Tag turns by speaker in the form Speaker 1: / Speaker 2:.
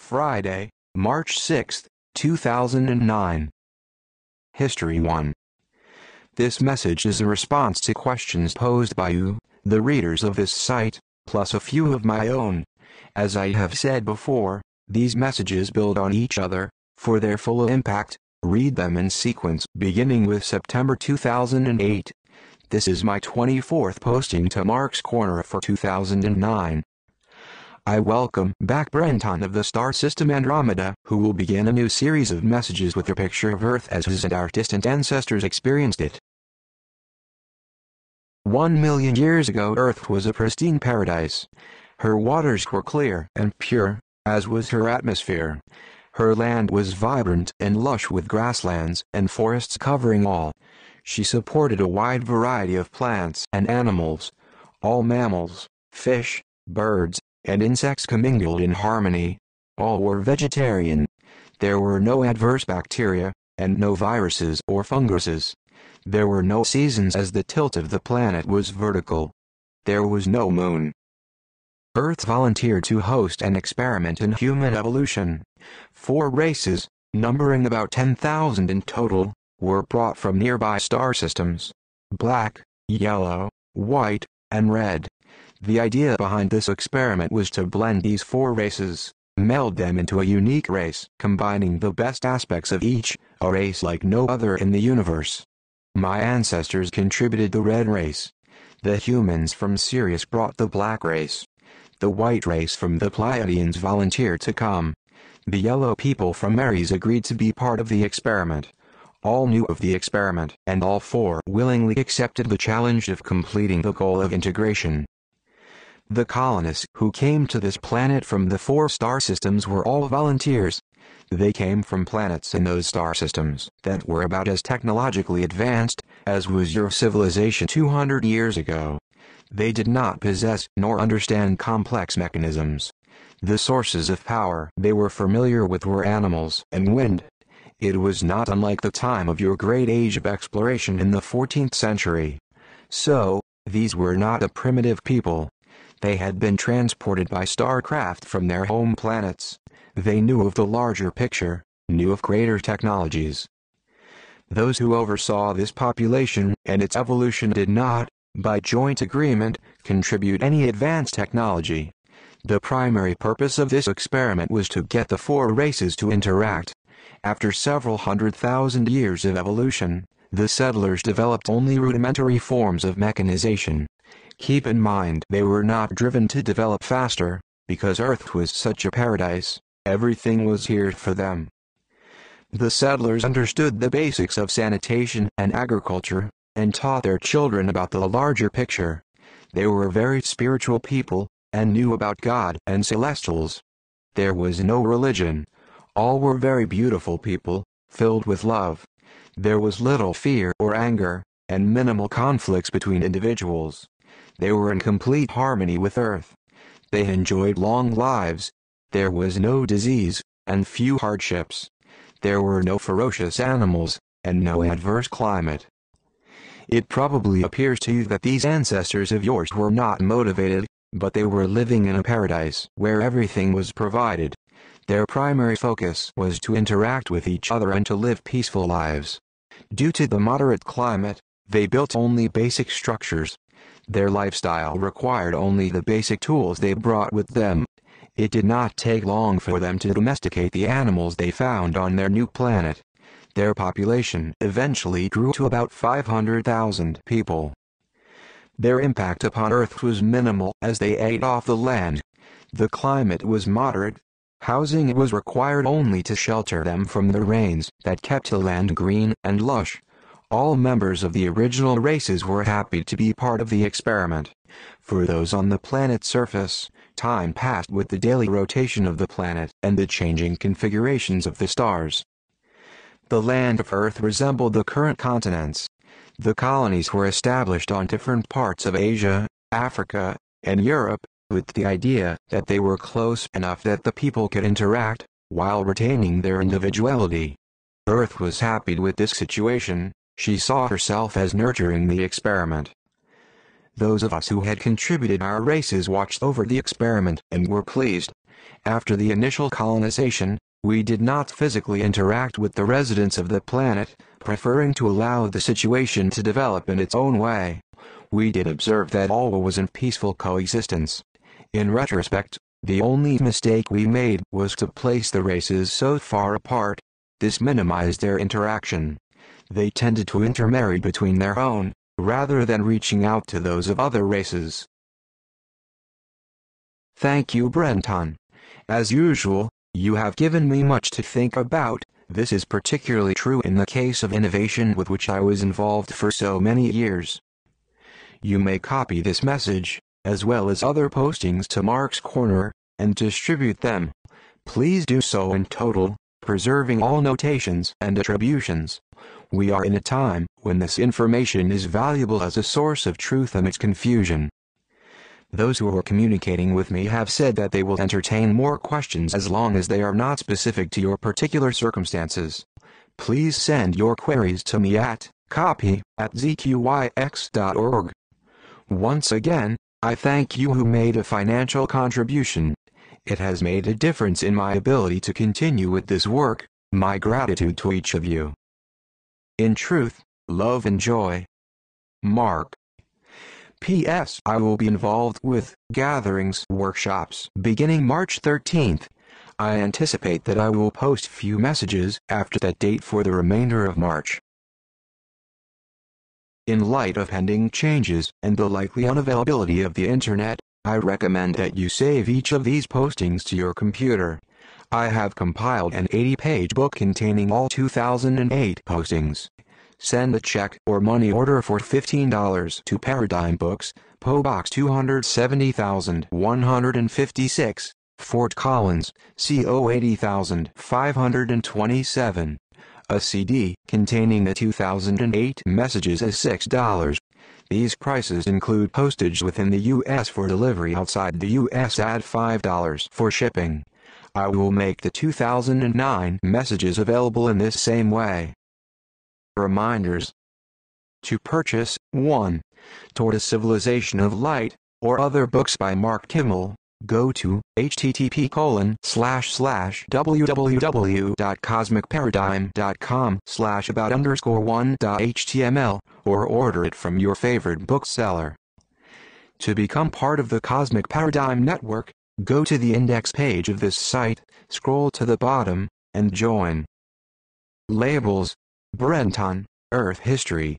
Speaker 1: Friday, March 6, 2009. History 1. This message is a response to questions posed by you, the readers of this site, plus a few of my own. As I have said before, these messages build on each other. For their full impact, read them in sequence beginning with September 2008. This is my 24th posting to Mark's Corner for 2009. I welcome back Bren-Ton of the Star System Andromeda, who will begin a new series of messages with a picture of Earth as his and our distant ancestors experienced it. 1 million years ago, Earth was a pristine paradise. Her waters were clear and pure, as was her atmosphere. Her land was vibrant and lush with grasslands and forests covering all. She supported a wide variety of plants and animals. All mammals, fish, birds, and insects commingled in harmony. All were vegetarian. There were no adverse bacteria, and no viruses or funguses. There were no seasons as the tilt of the planet was vertical. There was no moon. Earth volunteered to host an experiment in human evolution. 4 races, numbering about 10,000 in total, were brought from nearby star systems: black, yellow, white, and red. The idea behind this experiment was to blend these 4 races, meld them into a unique race, combining the best aspects of each, a race like no other in the universe. My ancestors contributed the red race. The humans from Sirius brought the black race. The white race from the Pleiadians volunteered to come. The yellow people from Aries agreed to be part of the experiment. All knew of the experiment, and all 4 willingly accepted the challenge of completing the goal of integration. The colonists who came to this planet from the 4 star systems were all volunteers. They came from planets in those star systems that were about as technologically advanced as was your civilization 200 years ago. They did not possess nor understand complex mechanisms. The sources of power they were familiar with were animals and wind. It was not unlike the time of your great age of exploration in the 14th century. So, these were not a primitive people. They had been transported by starcraft from their home planets. They knew of the larger picture, knew of greater technologies. Those who oversaw this population and its evolution did not, by joint agreement, contribute any advanced technology. The primary purpose of this experiment was to get the 4 races to interact. After several 100,000 years of evolution, the settlers developed only rudimentary forms of mechanization. Keep in mind, they were not driven to develop faster, because Earth was such a paradise. Everything was here for them. The settlers understood the basics of sanitation and agriculture, and taught their children about the larger picture. They were very spiritual people, and knew about God and celestials. There was no religion. All were very beautiful people, filled with love. There was little fear or anger, and minimal conflicts between individuals. They were in complete harmony with Earth. They enjoyed long lives. There was no disease, and few hardships. There were no ferocious animals, and no adverse climate. It probably appears to you that these ancestors of yours were not motivated, but they were living in a paradise where everything was provided. Their primary focus was to interact with each other and to live peaceful lives. Due to the moderate climate, they built only basic structures. Their lifestyle required only the basic tools they brought with them. It did not take long for them to domesticate the animals they found on their new planet. Their population eventually grew to about 500,000 people. Their impact upon Earth was minimal as they ate off the land. The climate was moderate. Housing was required only to shelter them from the rains that kept the land green and lush. All members of the original races were happy to be part of the experiment. For those on the planet's surface, time passed with the daily rotation of the planet and the changing configurations of the stars. The land of Earth resembled the current continents. The colonies were established on different parts of Asia, Africa, and Europe, with the idea that they were close enough that the people could interact, while retaining their individuality. Earth was happy with this situation. She saw herself as nurturing the experiment. Those of us who had contributed our races watched over the experiment and were pleased. After the initial colonization, we did not physically interact with the residents of the planet, preferring to allow the situation to develop in its own way. We did observe that all was in peaceful coexistence. In retrospect, the only mistake we made was to place the races so far apart. This minimized their interaction. They tended to intermarry between their own, rather than reaching out to those of other races. Thank you, Bren-Ton. As usual, you have given me much to think about. This is particularly true in the case of innovation with which I was involved for so many years. You may copy this message, as well as other postings to Mark's Corner, and distribute them. Please do so in total, preserving all notations and attributions. We are in a time when this information is valuable as a source of truth amidst confusion. Those who are communicating with me have said that they will entertain more questions as long as they are not specific to your particular circumstances. Please send your queries to me at copy@zqyx.org. Once again, I thank you who made a financial contribution. It has made a difference in my ability to continue with this work. My gratitude to each of you. In truth, love and joy. Mark. P.S. I will be involved with gatherings workshops beginning March 13th. I anticipate that I will post few messages after that date for the remainder of March. In light of pending changes and the likely unavailability of the Internet, I recommend that you save each of these postings to your computer. I have compiled an 80-page book containing all 2008 postings. Send a check or money order for $15 to Paradigm Books, PO Box 270,156, Fort Collins, CO 80,527. A CD containing the 2008 messages is $6. These prices include postage within the U.S. for delivery outside the U.S. at $5 for shipping. I will make the 2009 messages available in this same way. Reminders. To purchase 1. Toward a Civilization of Light, or other books by Mark Kimmel, go to http://www.cosmicparadigm.com/about_1.html, or order it from your favorite bookseller. To become part of the Cosmic Paradigm Network, go to the index page of this site, scroll to the bottom, and join. Labels. Bren-Ton, Earth History.